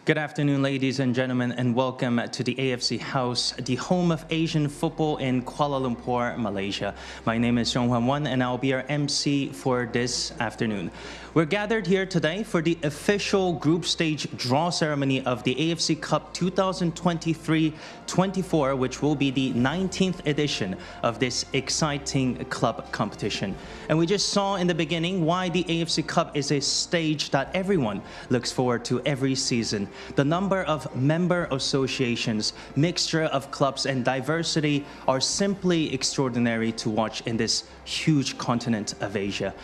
Good afternoon, ladies and gentlemen, and welcome to the AFC House, the home of Asian football in Kuala Lumpur, Malaysia. My name is Xiong Huan Wan, and I'll be your MC for this afternoon. We're gathered here today for the official group stage draw ceremony of the AFC Cup 2023-24, which will be the 19th edition of this exciting club competition. And we just saw in the beginning why the AFC Cup is a stage that everyone looks forward to every season. The number of member associations, mixture of clubs, and diversity are simply extraordinary to watch in this huge continent of Asia.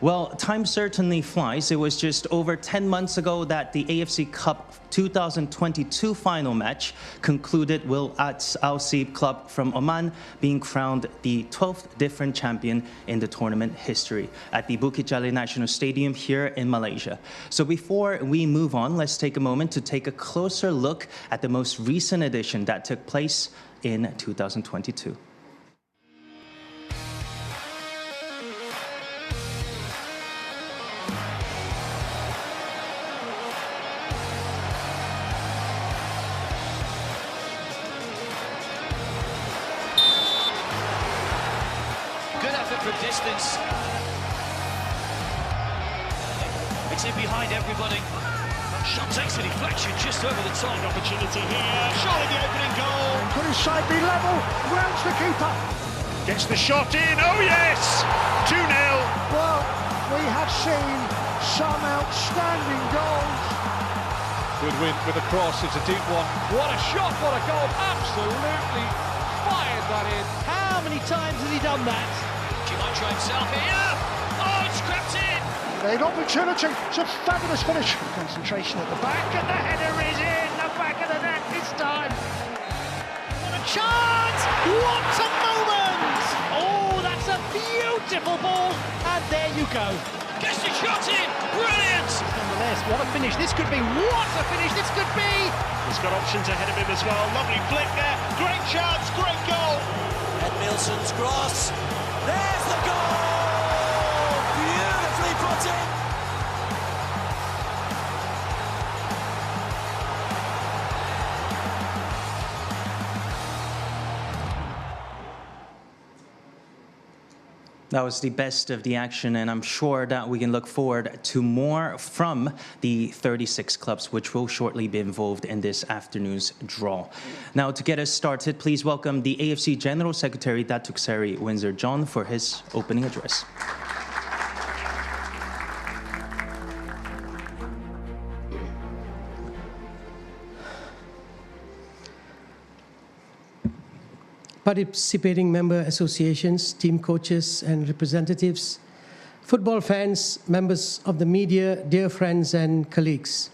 Well, time certainly flies. It was just over 10 months ago that the AFC Cup 2022 final match concluded with ASEAN Club from Oman being crowned the 12th different champion in the tournament history at the Bukit Jalil National Stadium here in Malaysia. So before we move on, let's take a moment to take a closer look at the most recent edition that took place in 2022. From distance. It's in behind everybody. Shot takes a deflection just over the top. Opportunity here. Surely the opening goal. Could his side be level? Rounds the keeper. Gets the shot in. Oh yes! 2-0. Well, we have seen some outstanding goals. Good win with a cross. It's a deep one. What a shot! What a goal! Absolutely fired that in. How many times has he done that? He might try himself here. Oh, it's crept in. Great opportunity. It's a fabulous finish. Concentration at the back, and the header is in the back of the net this time. What a chance! What a moment! Oh, that's a beautiful ball, and there you go. Gets the shot in. Brilliant. Nonetheless, what a finish this could be. What a finish this could be. He's got options ahead of him as well. Lovely flick there. Great chance. Great goal. Ed Milson's cross. There's the goal! Beautifully put in! That was the best of the action, and I'm sure that we can look forward to more from the 36 clubs, which will shortly be involved in this afternoon's draw. Now, to get us started, please welcome the AFC General Secretary Datuk Seri Windsor John for his opening address. Participating member associations, team coaches and representatives, football fans, members of the media, dear friends and colleagues.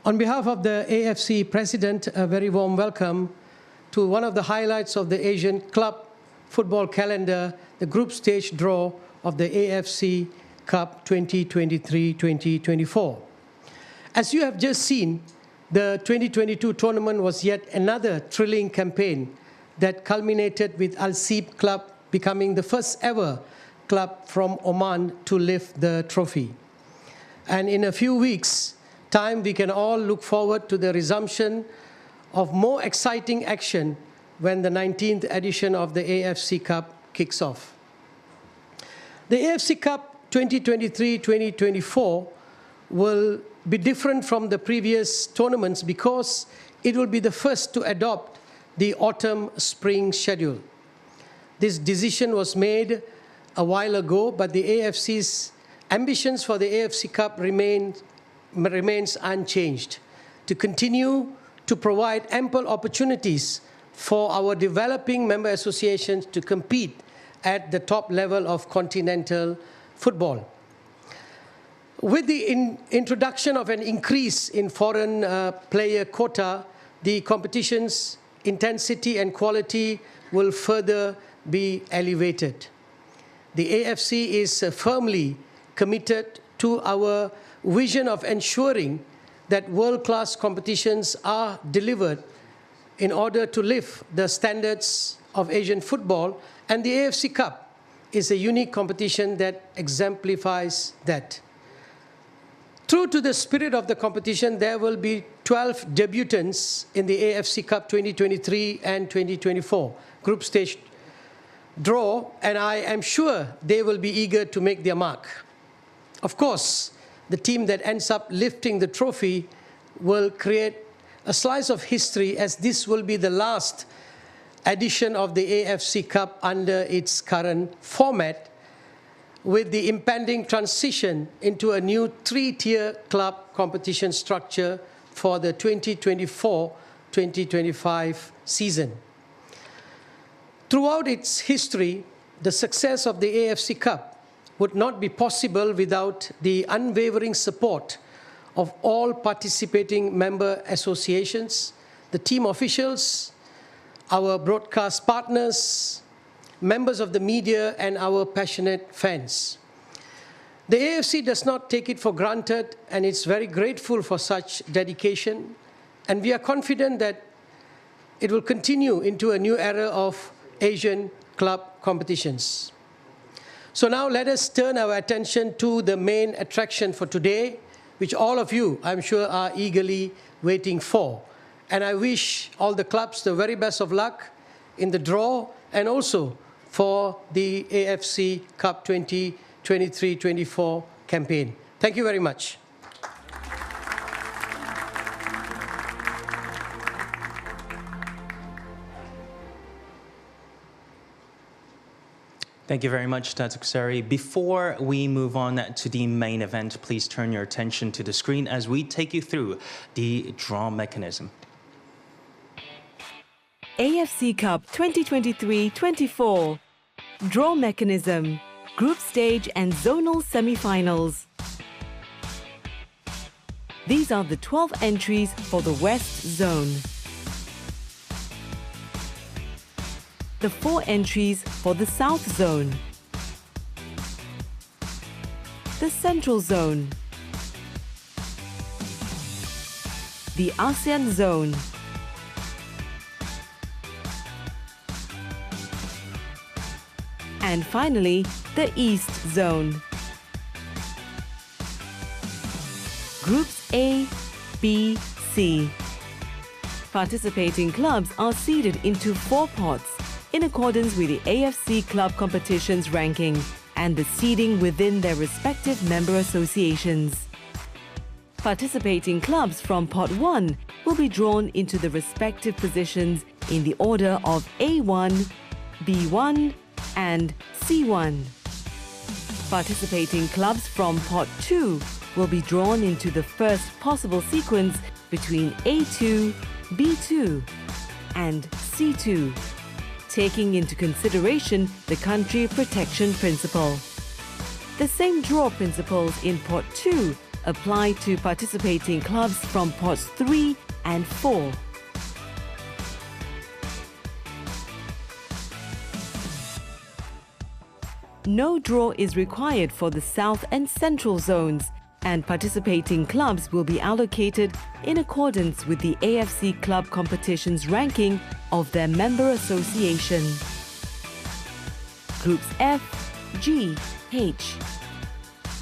On behalf of the AFC President, a very warm welcome to one of the highlights of the Asian Club football calendar, the group stage draw of the AFC Cup 2023-2024. As you have just seen, the 2022 tournament was yet another thrilling campaign that culminated with ASEAN Club becoming the first ever club from Oman to lift the trophy. And in a few weeks' time, we can all look forward to the resumption of more exciting action when the 19th edition of the AFC Cup kicks off. The AFC Cup 2023-2024 will be different from the previous tournaments because it will be the first to adopt the autumn-spring schedule. This decision was made a while ago, but the AFC's ambitions for the AFC Cup remains unchanged, to continue to provide ample opportunities for our developing member associations to compete at the top level of continental football. With the introduction of an increase in foreign player quota, the competition's intensity and quality will further be elevated. The AFC is firmly committed to our vision of ensuring that world-class competitions are delivered in order to lift the standards of Asian football, and the AFC Cup is a unique competition that exemplifies that. True to the spirit of the competition, there will be 12 debutants in the AFC Cup 2023 and 2024 group stage draw, and I am sure they will be eager to make their mark. Of course, the team that ends up lifting the trophy will create a slice of history, as this will be the last edition of the AFC Cup under its current format, with the impending transition into a new three-tier club competition structure for the 2024-2025 season. Throughout its history, the success of the AFC Cup would not be possible without the unwavering support of all participating member associations, the team officials, our broadcast partners, members of the media, and our passionate fans. The AFC does not take it for granted, and it's very grateful for such dedication, and we are confident that it will continue into a new era of Asian club competitions. So now let us turn our attention to the main attraction for today, which all of you, I'm sure, are eagerly waiting for. And I wish all the clubs the very best of luck in the draw and also for the AFC Cup 2023-24 campaign. Thank you very much. Thank you very much, Datuk Seri. Before we move on to the main event, please turn your attention to the screen as we take you through the draw mechanism. AFC Cup 2023-24 Draw mechanism, group stage and zonal semi-finals. These are the 12 entries for the West Zone. The 4 entries for the South Zone, the Central Zone, the ASEAN Zone, and finally, the East Zone. Groups A, B, C. Participating clubs are seeded into 4 pots in accordance with the AFC Club Competitions ranking and the seeding within their respective member associations. Participating clubs from Pot 1 will be drawn into the respective positions in the order of A1, B1 and C1. Participating clubs from Pot 2 will be drawn into the first possible sequence between A2, B2 and C2, taking into consideration the country protection principle. The same draw principles in Pot 2 apply to participating clubs from Pots 3 and 4. No draw is required for the South and Central zones, and participating clubs will be allocated in accordance with the AFC Club Competitions ranking of their member association. Groups F, G, H.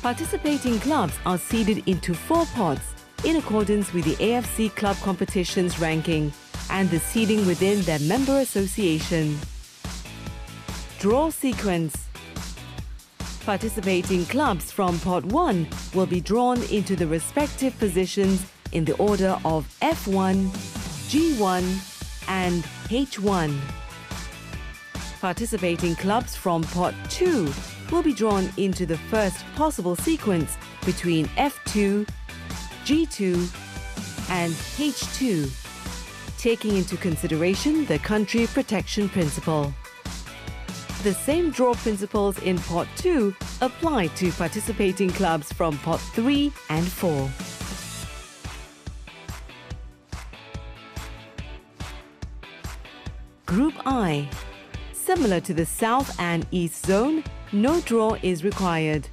Participating clubs are seeded into 4 pots in accordance with the AFC Club Competitions ranking and the seeding within their member association. Draw sequence. Participating clubs from Pot 1 will be drawn into the respective positions in the order of F1, G1 and H1. Participating clubs from Pot 2 will be drawn into the first possible sequence between F2, G2 and H2, taking into consideration the country protection principle. The same draw principles in Pot 2 apply to participating clubs from Pot 3 and 4. Group I. Similar to the South and East Zone, no draw is required.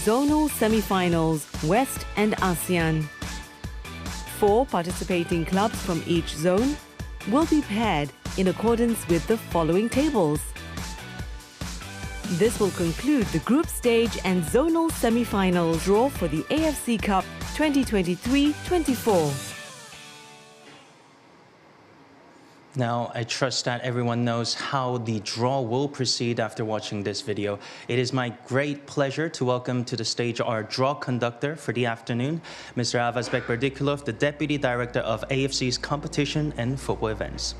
Zonal semi-finals, West and ASEAN. 4 participating clubs from each zone will be paired in accordance with the following tables. This will conclude the group stage and zonal semi-final draw for the AFC Cup 2023-24. Now, I trust that everyone knows how the draw will proceed after watching this video. It is my great pleasure to welcome to the stage our draw conductor for the afternoon, Mr. Avazbek Berdikulov, the Deputy Director of AFC's Competition and Football Events.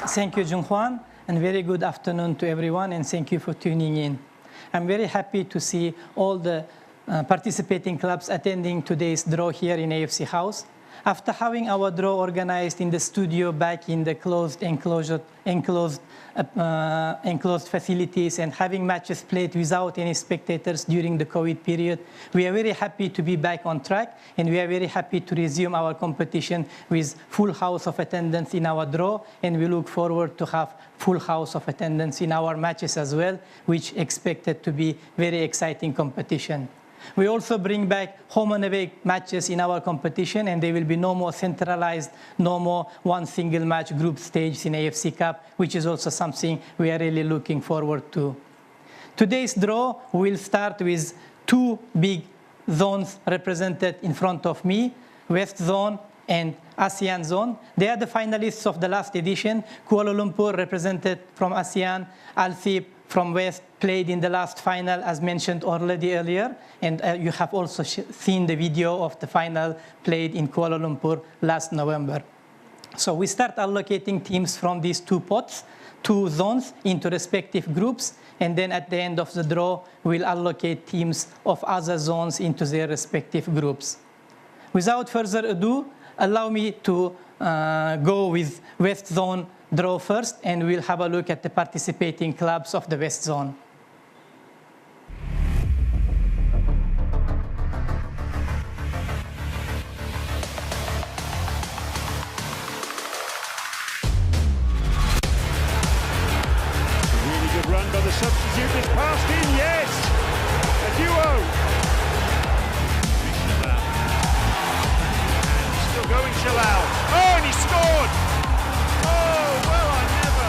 Thank you, Junghwan, and very good afternoon to everyone, and thank you for tuning in. I'm very happy to see all the participating clubs attending today's draw here in AFC House. After having our draw organized in the studio back in the enclosed facilities and having matches played without any spectators during the COVID period, we are very happy to be back on track, and we are very happy to resume our competition with full house of attendance in our draw, and we look forward to have full house of attendance in our matches as well, which expected to be very exciting competition. We also bring back home and away matches in our competition, and there will be no more centralized, no more one single match group stage in AFC Cup, which is also something we are really looking forward to. Today's draw will start with two big zones represented in front of me, West Zone and ASEAN Zone. They are the finalists of the last edition. Kuala Lumpur, represented from ASEAN, Althib from West, played in the last final, as mentioned already earlier, and you have also seen the video of the final played in Kuala Lumpur last November. So we start allocating teams from these two pots, two zones, into respective groups, and then at the end of the draw, we'll allocate teams of other zones into their respective groups. Without further ado, allow me to go with West Zone draw first, and we'll have a look at the participating clubs of the West Zone. Really good run by the substitute. It's passed in, yes! A duo! Still going, Shalal. Oh, and he scored! Oh, well, I never.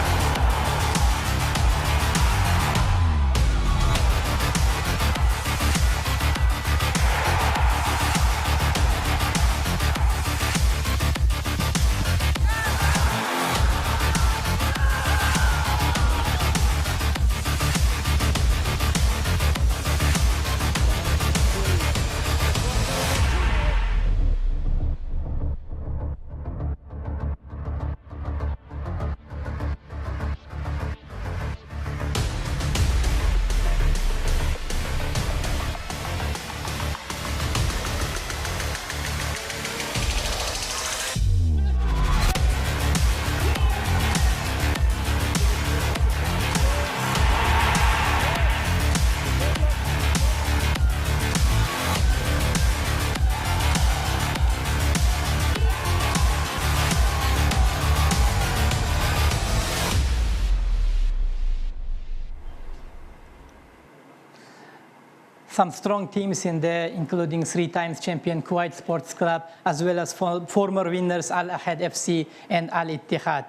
Some strong teams in there, including 3-time champion Kuwait Sports Club, as well as former winners Al Ahad FC and Al Ittihad.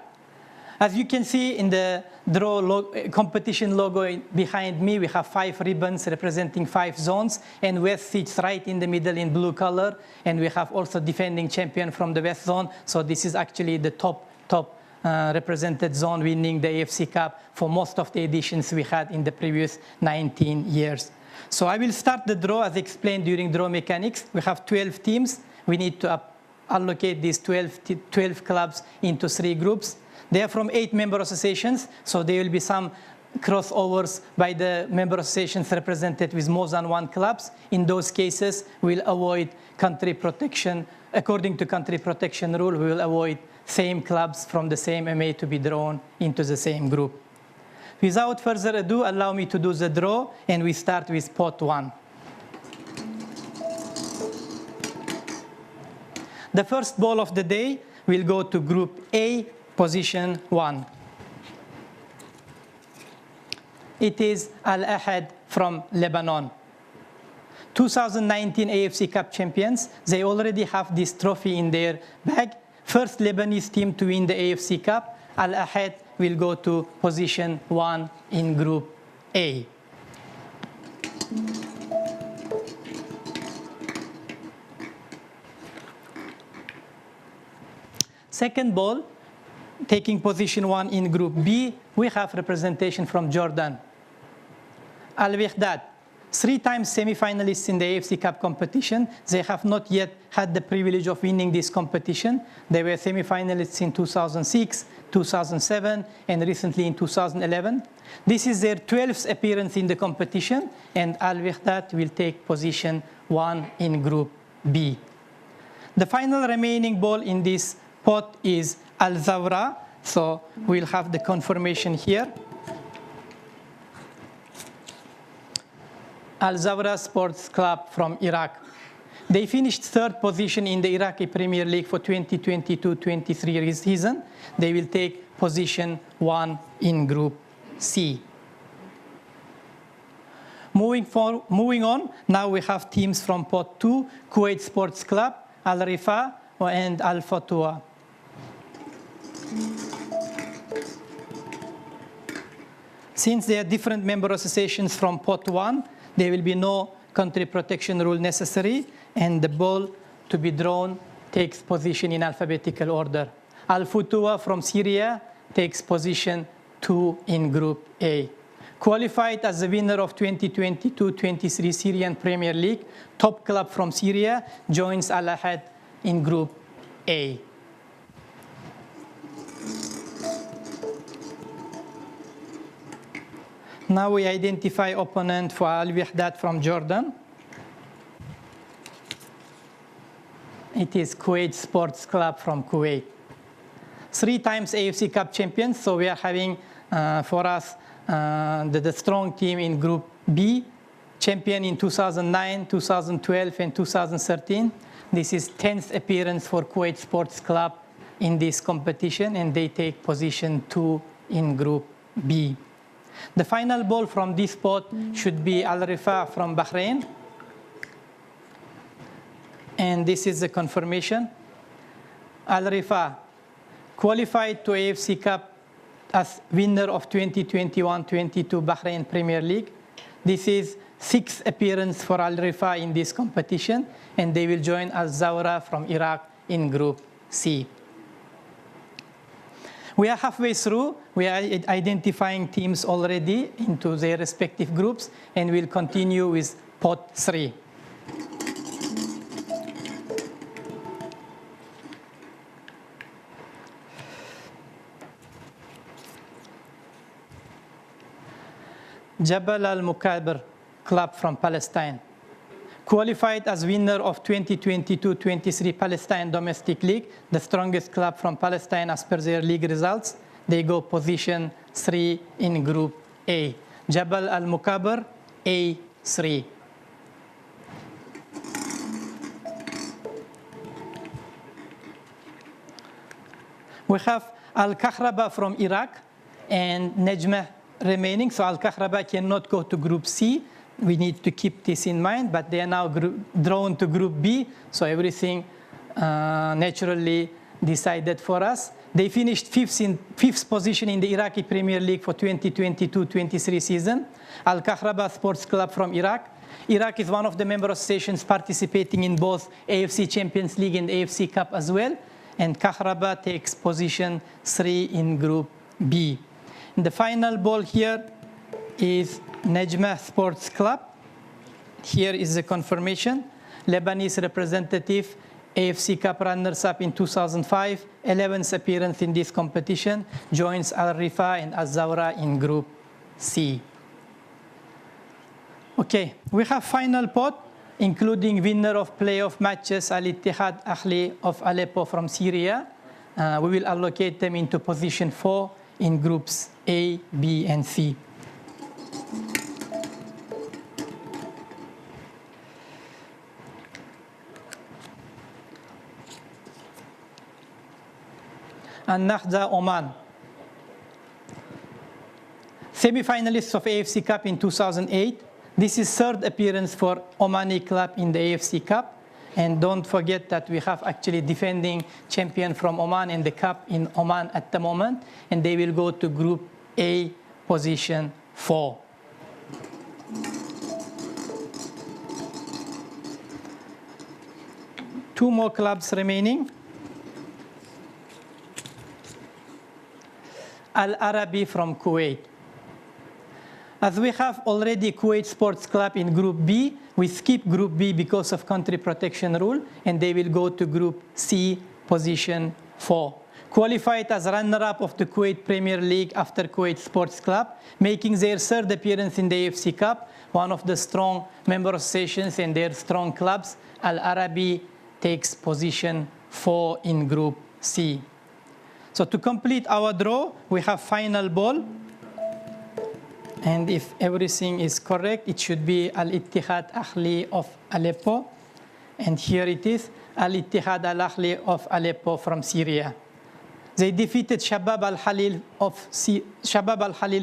As you can see in the draw competition logo behind me, we have 5 ribbons representing 5 zones, and West sits right in the middle in blue color, and we have also defending champion from the West Zone, so this is actually the top represented zone, winning the AFC Cup for most of the editions we had in the previous 19 years. So I will start the draw as explained during draw mechanics. We have 12 teams. We need to allocate these 12 clubs into 3 groups. They are from 8 member associations, so there will be some crossovers by the member associations represented with more than 1 clubs. In those cases, we'll avoid country protection. According to country protection rule, we will avoid same clubs from the same MA to be drawn into the same group. Without further ado, allow me to do the draw, and we start with pot 1. The first ball of the day will go to Group A, position 1. It is Al Ahad from Lebanon. 2019 AFC Cup champions, they already have this trophy in their bag. first Lebanese team to win the AFC Cup. Al Ahad will go to position 1 in Group A. Second ball, taking position 1 in Group B, we have representation from Jordan. Al Wihdat, 3 times semi-finalists in the AFC Cup competition. They have not yet had the privilege of winning this competition. They were semi-finalists in 2006, 2007, and recently in 2011. This is their 12th appearance in the competition, and Al Wihdat will take position 1 in Group B. The final remaining ball in this pot is Al Zawra, so we'll have the confirmation here. Al Zawra Sports Club from Iraq. They finished 3rd position in the Iraqi Premier League for 2022-23 season. They will take position 1 in Group C. Moving on, now we have teams from Pot 2, Kuwait Sports Club, Al Rifa, and Al Fatwa. Since they are different member associations from Pot 1, there will be no country protection rule necessary, and the ball to be drawn takes position in alphabetical order. Al Futua from Syria takes position 2 in Group A. Qualified as the winner of 2022-23 Syrian Premier League, top club from Syria joins Al Ahad in Group A. Now we identify opponent for Al Wihdat from Jordan. It is Kuwait Sports Club from Kuwait. 3 times AFC Cup champions, so we are having for us the strong team in Group B, champion in 2009, 2012, and 2013. This is 10th appearance for Kuwait Sports Club in this competition, and they take position 2 in Group B. The final ball from this pot should be Al Rifa from Bahrain. And this is the confirmation. Al Rifa qualified to AFC Cup as winner of 2021-22 Bahrain Premier League. This is 6th appearance for Al Rifa in this competition, and they will join Al Zawra from Iraq in Group C. We are halfway through. We are identifying teams already into their respective groups, and we'll continue with pot 3. Jabal al-Mukabir Club from Palestine. Qualified as winner of 2022-23 Palestine Domestic League, the strongest club from Palestine as per their league results. They go position 3 in Group A. Jabal al-Mukabir, A3. We have Al-Kahraba from Iraq and Nejmeh remaining. So Al-Kahraba cannot go to Group C. We need to keep this in mind, but they are now drawn to Group B, so everything naturally decided for us. They finished 5th position in the Iraqi Premier League for 2022-23 season. Al-Kahraba Sports Club from Iraq. Iraq is one of the member associations participating in both AFC Champions League and AFC Cup as well, and Kahraba takes position 3 in Group B. And the final ball here is Nejmeh Sports Club. Here is the confirmation. Lebanese representative, AFC Cup runners-up in 2005, 11th appearance in this competition, joins Al Rifa and Al Zawra in Group C. Okay, we have final pot, including winner of playoff matches, Al Ittihad Ahli of Aleppo from Syria. We will allocate them into position 4 in groups A, B, and C. And Nahda Oman. Semi-finalists of AFC Cup in 2008. This is 3rd appearance for Omani club in the AFC Cup. And don't forget that we have actually defending champion from Oman in the cup in Oman at the moment, and they will go to Group A, position 4. Two more clubs remaining. Al Arabi from Kuwait. As we have already Kuwait Sports Club in Group B, we skip Group B because of country protection rule, and they will go to Group C, position 4. Qualified as runner-up of the Kuwait Premier League after Kuwait Sports Club, making their third appearance in the AFC Cup, one of the strong member associations and their strong clubs. Al Arabi takes position 4 in Group C. So to complete our draw, we have final ball. And if everything is correct, it should be Al-Ittihad Ahli of Aleppo. And here it is, Al-Ittihad Al-Ahli of Aleppo from Syria. They defeated Shabab Al-Halil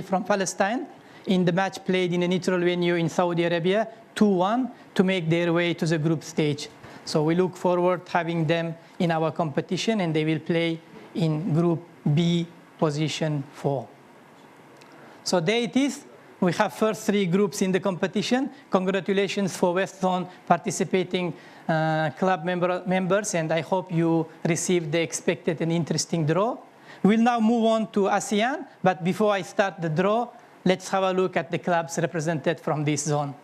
from Palestine in the match played in a neutral venue in Saudi Arabia, 2-1, to make their way to the group stage. So we look forward to having them in our competition, and they will play in Group B, position 4. So there it is. We have first 3 groups in the competition. Congratulations for West Zone participating club members, and I hope you received the expected and interesting draw. We'll now move on to ASEAN, but before I start the draw, let's have a look at the clubs represented from this zone.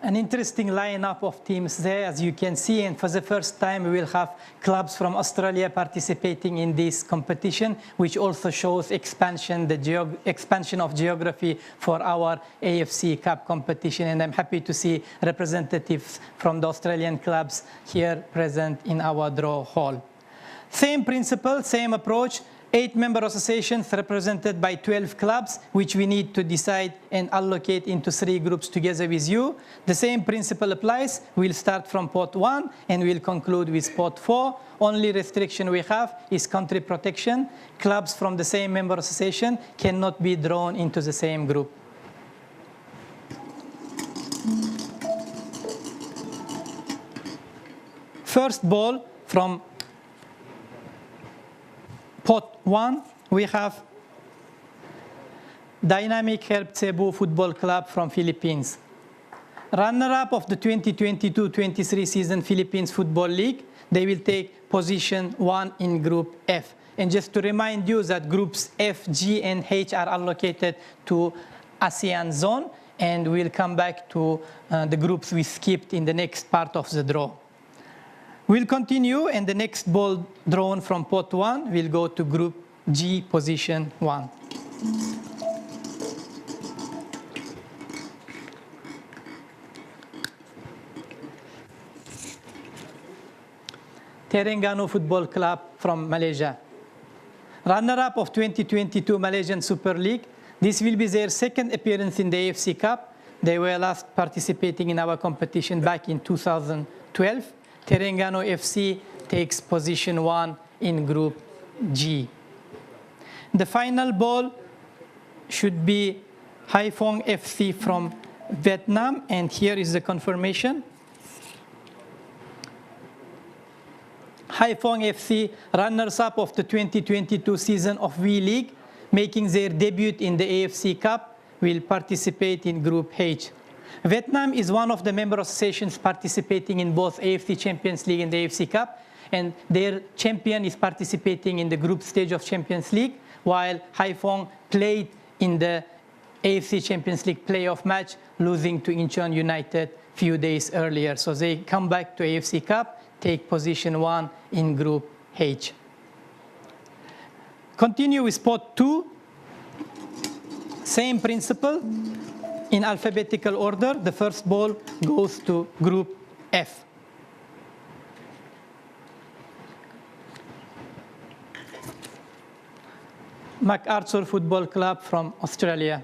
An interesting lineup of teams there, as you can see, and for the first time we will have clubs from Australia participating in this competition, which also shows expansion of geography for our AFC Cup competition, and I'm happy to see representatives from the Australian clubs here present in our draw hall. Same principle, same approach. 8 member associations represented by 12 clubs, which we need to decide and allocate into 3 groups together with you. The same principle applies. We'll start from pot 1 and we'll conclude with pot 4. Only restriction we have is country protection. Clubs from the same member association cannot be drawn into the same group. First ball from pot 1, we have Dynamic Herb Cebu Football Club from Philippines. Runner-up of the 2022-23 season Philippines Football League, they will take position 1 in Group F. And just to remind you that Groups F, G, and H are allocated to ASEAN Zone, and we'll come back to the groups we skipped in the next part of the draw. We'll continue, and the next ball drawn from pot 1 will go to Group G, position 1. Terengganu Football Club from Malaysia. Runner-up of 2022 Malaysian Super League. This will be their second appearance in the AFC Cup. They were last participating in our competition back in 2012. Terengganu FC takes position 1 in Group G. The final ball should be Haiphong FC from Vietnam, and here is the confirmation. Haiphong FC, runners-up of the 2022 season of V-League, making their debut in the AFC Cup, will participate in Group H. Vietnam is one of the member associations participating in both AFC Champions League and the AFC Cup, and their champion is participating in the group stage of Champions League, while Haiphong played in the AFC Champions League playoff match, losing to Incheon United few days earlier. So they come back to AFC Cup, take position 1 in Group H. Continue with Pot 2. Same principle. In alphabetical order, the first ball goes to Group F. MacArthur Football Club from Australia.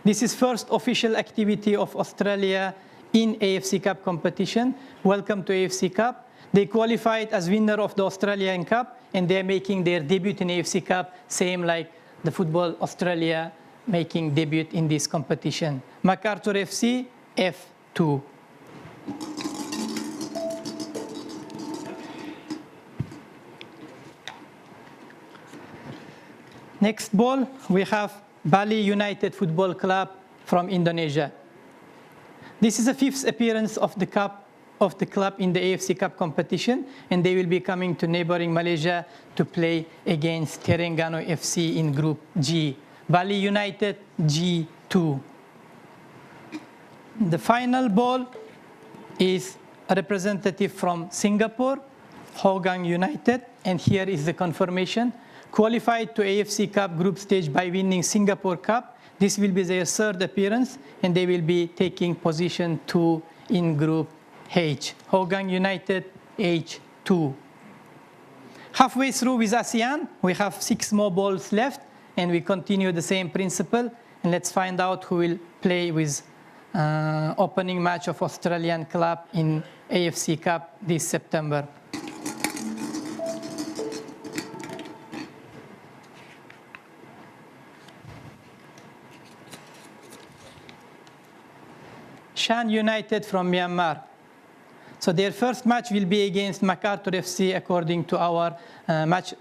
This is first official activity of Australia in AFC Cup competition. Welcome to AFC Cup. They qualified as winner of the Australian Cup, and they're making their debut in AFC Cup, same like the Football Australia making debut in this competition. MacArthur FC, F2. Next ball, we have Bali United Football Club from Indonesia. This is the 5th appearance of the club in the AFC Cup competition, and they will be coming to neighboring Malaysia to play against Terengganu FC in Group G. Bali United, G2. The final ball is a representative from Singapore, Hougang United, and here is the confirmation. Qualified to AFC Cup group stage by winning Singapore Cup. This will be their 3rd appearance, and they will be taking position 2 in Group H. Hougang United, H2. Halfway through with ASEAN, we have 6 more balls left, and we continue the same principle. And let's find out who will play with opening match of Australian club in AFC Cup this September. Shan United from Myanmar. So their first match will be against MacArthur FC according to our match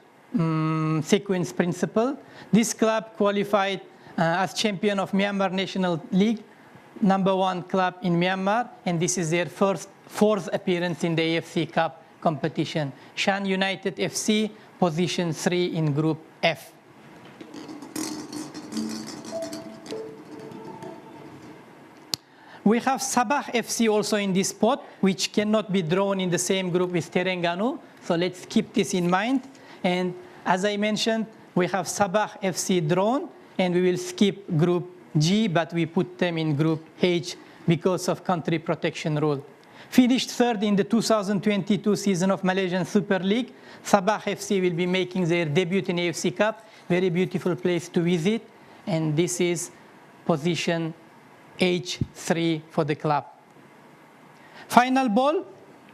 sequence principle. This club qualified as champion of Myanmar National League, #1 club in Myanmar, and this is their 4th appearance in the AFC Cup competition. Shan United FC, position 3 in Group F. We have Sabah FC also in this pot, which cannot be drawn in the same group with Terengganu. So let's keep this in mind. And as I mentioned, we have Sabah FC drawn, and we will skip Group G, but we put them in Group H because of country protection rule. Finished 3rd in the 2022 season of Malaysian Super League. Sabah FC will be making their debut in AFC Cup. Very beautiful place to visit. And this is position H3 for the club. Final ball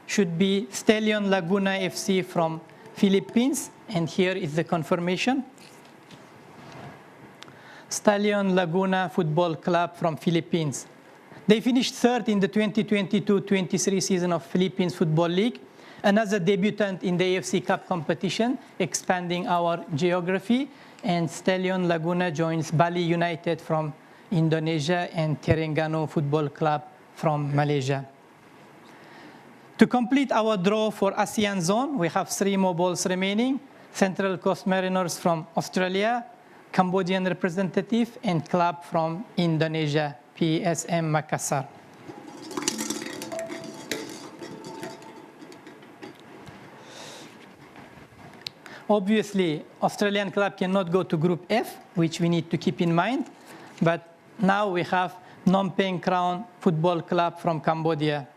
should be Stallion Laguna FC from Philippines, and here is the confirmation. Stallion Laguna Football Club from Philippines. They finished 3rd in the 2022-23 season of Philippines Football League, another debutant in the AFC Cup competition, expanding our geography, and Stallion Laguna joins Bali United from Indonesia and Terengganu Football Club from Malaysia. To complete our draw for ASEAN Zone, we have 3 more balls remaining. Central Coast Mariners from Australia, Cambodian representative, and club from Indonesia, PSM Makassar. Obviously, Australian club cannot go to Group F, which we need to keep in mind, but now we have Phnom Penh Crown Football Club from Cambodia.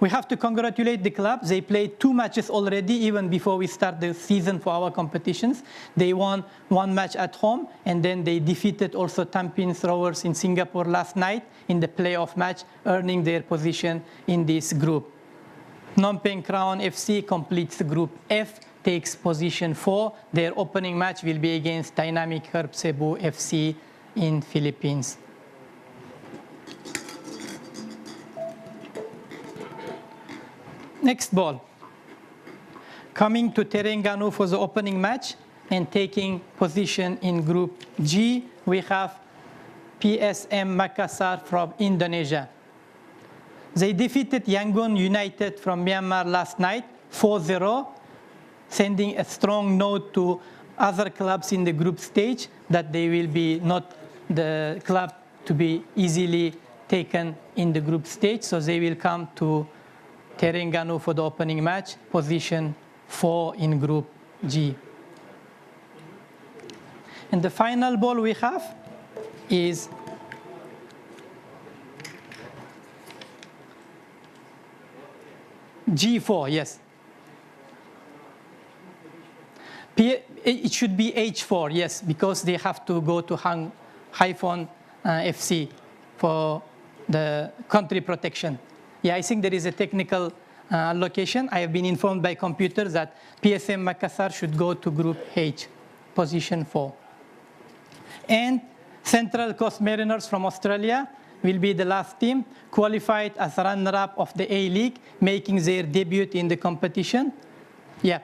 We have to congratulate the club. They played 2 matches already, even before we start the season for our competitions. They won 1 match at home, and then they defeated also Tampines Rovers in Singapore last night in the playoff match, earning their position in this group. Phnom Penh Crown FC completes Group F, takes position 4. Their opening match will be against Dynamic Herb Cebu FC in Philippines. Next ball. Coming to Terengganu for the opening match and taking position in Group G, we have PSM Makassar from Indonesia. They defeated Yangon United from Myanmar last night, 4-0, sending a strong note to other clubs in the group stage that they will be not the club to be easily taken in the group stage, so they will come to Terengganu for the opening match, position 4 in Group G. And the final ball we have is G4, yes. It should be H4, yes, because they have to go to Haiphong FC for the country protection. Yeah, I think there is a technical allocation. I have been informed by computers that PSM Makassar should go to Group H, position 4. And Central Coast Mariners from Australia will be the last team, qualified as runner-up of the A-League, making their debut in the competition. Yeah.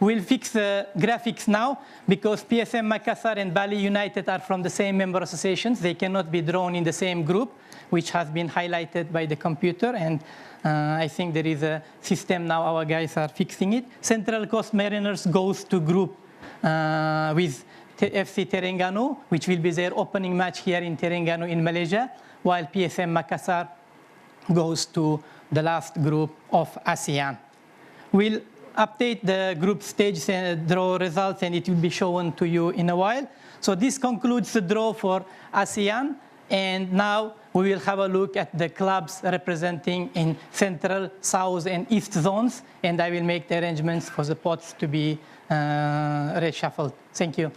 We'll fix the graphics now because PSM Makassar and Bali United are from the same member associations. They cannot be drawn in the same group, which has been highlighted by the computer. And I think there is a system now. Our guys are fixing it. Central Coast Mariners goes to group with FC Terengganu, which will be their opening match here in Terengganu in Malaysia, while PSM Makassar goes to the last group of ASEAN. We'll update the group stage draw results, and it will be shown to you in a while. So this concludes the draw for ASEAN, and now we will have a look at the clubs representing in Central, South, and East zones, and I will make the arrangements for the pots to be reshuffled. Thank you.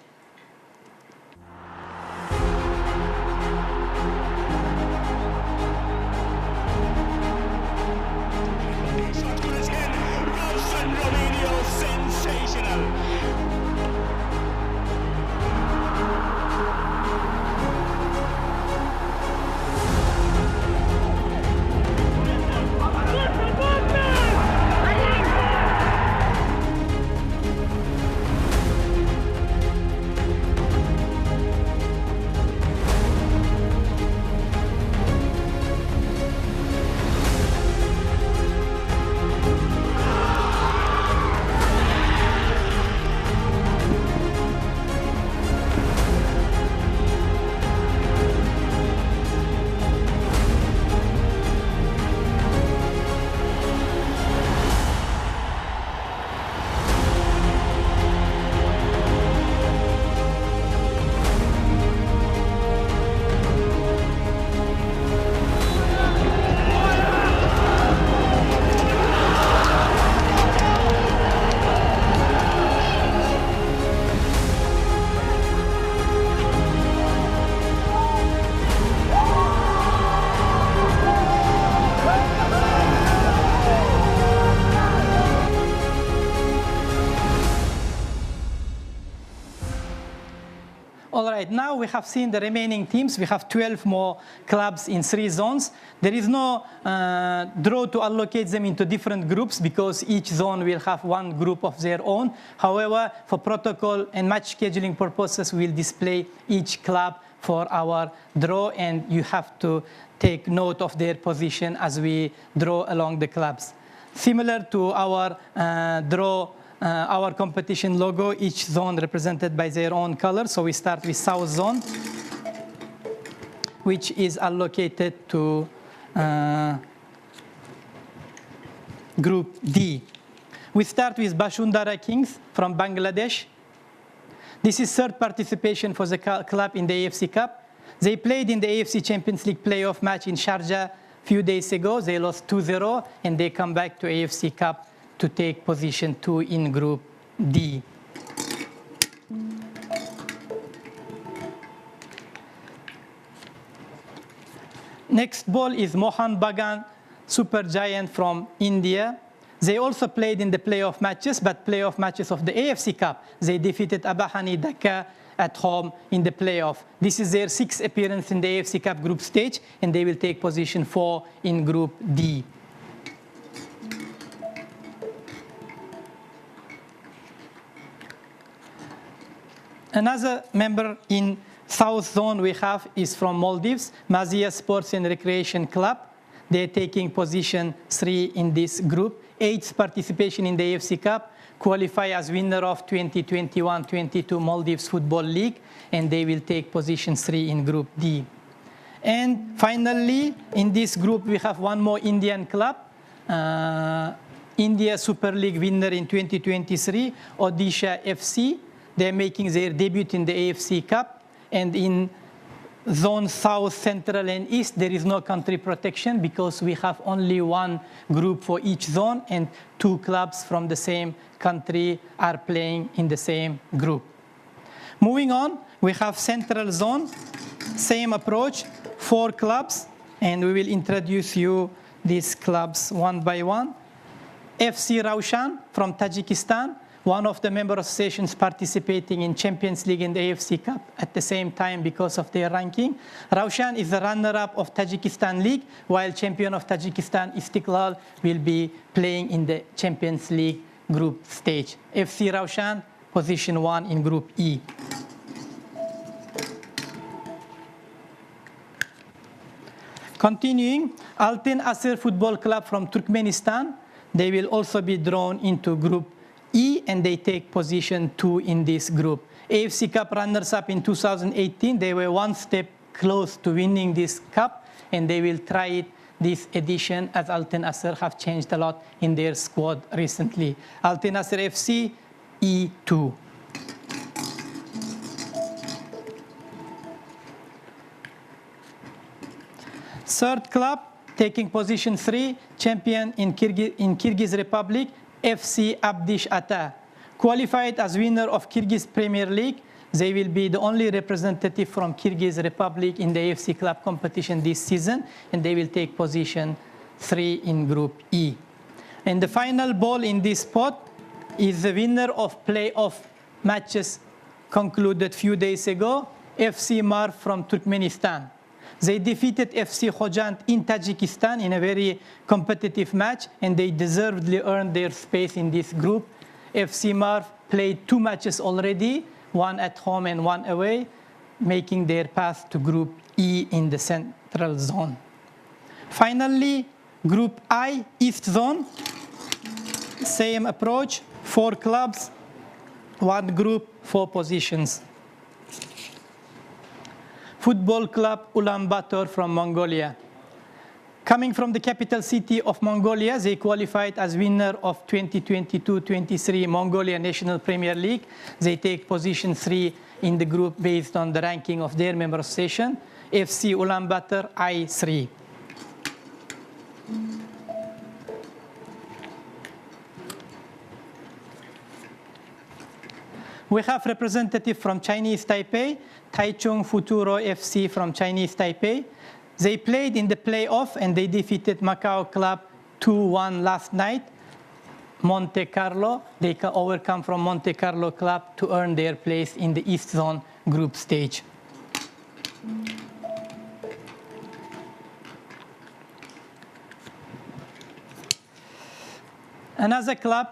All right, now we have seen the remaining teams. We have 12 more clubs in 3 zones. There is no draw to allocate them into different groups because each zone will have one group of their own. However, for protocol and match scheduling purposes, we will display each club for our draw, and you have to take note of their position as we draw along the clubs. Similar to our our competition logo, each zone represented by their own color. So we start with South Zone, which is allocated to Group D. We start with Bashundara Kings from Bangladesh. This is 3rd participation for the club in the AFC Cup. They played in the AFC Champions League playoff match in Sharjah few days ago. They lost 2-0, and they come back to AFC Cup to take position 2 in Group D. Next ball is Mohan Bagan Super Giant from India. They also played in the playoff matches, but playoff matches of the AFC Cup. They defeated Abahani Dhaka at home in the playoff. This is their 6th appearance in the AFC Cup group stage, and they will take position 4 in Group D. Another member in South Zone we have is from Maldives, Mazia Sports and Recreation Club. They're taking position 3 in this group. 8th participation in the AFC Cup, qualify as winner of 2021-22 Maldives Football League, and they will take position 3 in Group D. And finally, in this group, we have one more Indian club, India Super League winner in 2023, Odisha FC. They're making their debut in the AFC Cup, and in Zone South, Central, and East, there is no country protection because we have only one group for each zone, and 2 clubs from the same country are playing in the same group. Moving on, we have Central Zone, same approach, 4 clubs, and we will introduce you these clubs one by one. FC Raushan from Tajikistan, one of the member associations participating in Champions League and the AFC Cup at the same time because of their ranking. Raushan is the runner-up of Tajikistan League, while champion of Tajikistan Istiklal will be playing in the Champions League group stage. FC Raushan, position 1 in Group E. Continuing, Altin Asir Football Club from Turkmenistan. They will also be drawn into Group E, and they take position 2 in this group. AFC Cup runners-up in 2018, they were one step close to winning this cup, and they will try it this edition as Altin Asir have changed a lot in their squad recently. Altin Asir FC, E2. Third club, taking position 3, champion in Kyrgyz Republic, FC Abdish Ata. Qualified as winner of Kyrgyz Premier League, they will be the only representative from Kyrgyz Republic in the AFC Club competition this season, and they will take position 3 in Group E. And the final ball in this pot is the winner of playoff matches concluded few days ago, FC Marv from Turkmenistan. They defeated FC Khojand in Tajikistan in a very competitive match, and they deservedly earned their space in this group. FC Marv played 2 matches already, 1 at home and 1 away, making their path to Group E in the Central Zone. Finally, Group I, East Zone, same approach, 4 clubs, 1 group, 4 positions. Football Club Ulaanbaatar from Mongolia. Coming from the capital city of Mongolia, they qualified as winner of 2022-23 Mongolia National Premier League. They take position 3 in the group based on the ranking of their member association, FC Ulaanbaatar I3. We have representative from Chinese Taipei, Taichung Futuro FC from Chinese Taipei. They played in the playoff and they defeated Macau Club 2-1 last night. Monte Carlo, they overcome from Monte Carlo Club to earn their place in the East Zone group stage. Another club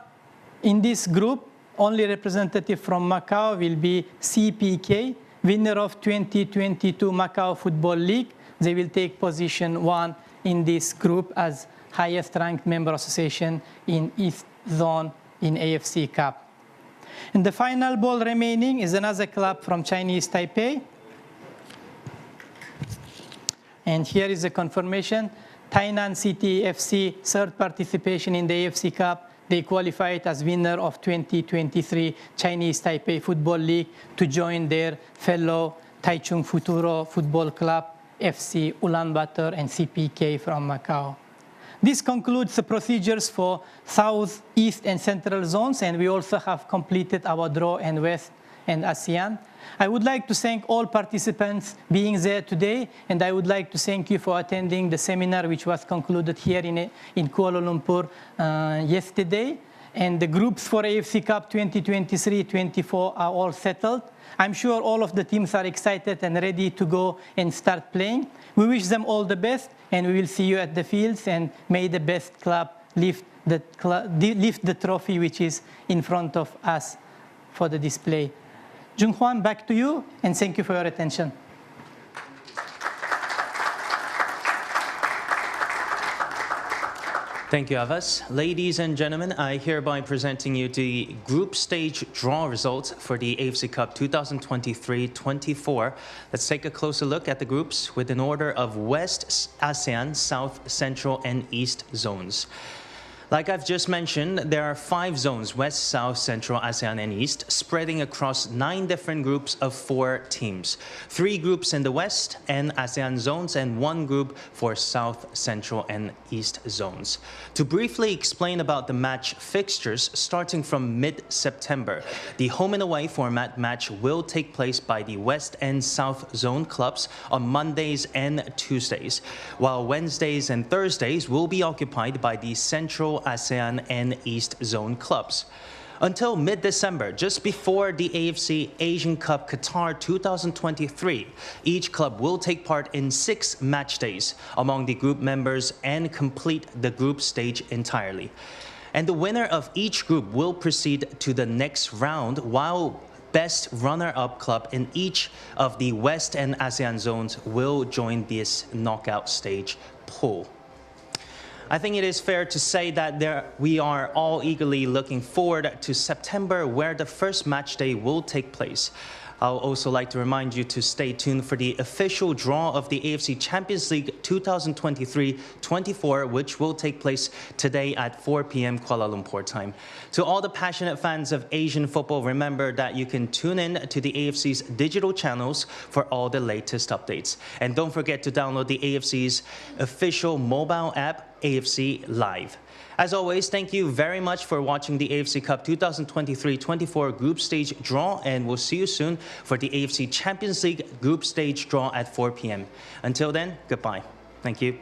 in this group, only representative from Macau, will be CPK, winner of 2022 Macau Football League. They will take position 1 in this group as highest ranked member association in East Zone in AFC Cup. And the final ball remaining is another club from Chinese Taipei. And here is the confirmation. Tainan City FC, 3rd participation in the AFC Cup. They qualified as winner of 2023 Chinese Taipei Football League to join their fellow Taichung Futuro Football Club FC Ulaanbaatar and CPK from Macau. This concludes the procedures for South, East and Central zones, and we also have completed our draw in West and ASEAN. I would like to thank all participants being there today, and I would like to thank you for attending the seminar which was concluded here in Kuala Lumpur yesterday. And the groups for AFC Cup 2023-24 are all settled. I'm sure all of the teams are excited and ready to go and start playing. We wish them all the best, and we will see you at the fields, and may the best club lift the trophy which is in front of us for the display. Jung Hwan, back to you, and thank you for your attention. Thank you, Avas. Ladies and gentlemen, I hereby presenting you the group stage draw results for the AFC Cup 2023-24. Let's take a closer look at the groups with an order of West, ASEAN, South, Central, and East zones. Like I've just mentioned, there are 5 zones, West, South, Central, ASEAN, and East, spreading across 9 different groups of 4 teams. 3 groups in the West and ASEAN zones, and 1 group for South, Central, and East zones. To briefly explain about the match fixtures, starting from mid-September, the home and away format match will take place by the West and South zone clubs on Mondays and Tuesdays, while Wednesdays and Thursdays will be occupied by the Central, ASEAN, and East Zone clubs. Until mid-December, just before the AFC Asian Cup Qatar 2023, each club will take part in 6 match days among the group members and complete the group stage entirely. And the winner of each group will proceed to the next round, while best runner-up club in each of the West and ASEAN zones will join this knockout stage pool. I think it is fair to say that we are all eagerly looking forward to September, where the first match day will take place. I'll also like to remind you to stay tuned for the official draw of the AFC Champions League 2023-24, which will take place today at 4 p.m. Kuala Lumpur time. To all the passionate fans of Asian football, remember that you can tune in to the AFC's digital channels for all the latest updates. And don't forget to download the AFC's official mobile app, AFC Live. As always, thank you very much for watching the AFC Cup 2023-24 group stage draw, and we'll see you soon for the AFC Champions League group stage draw at 4 p.m. Until then, goodbye. Thank you.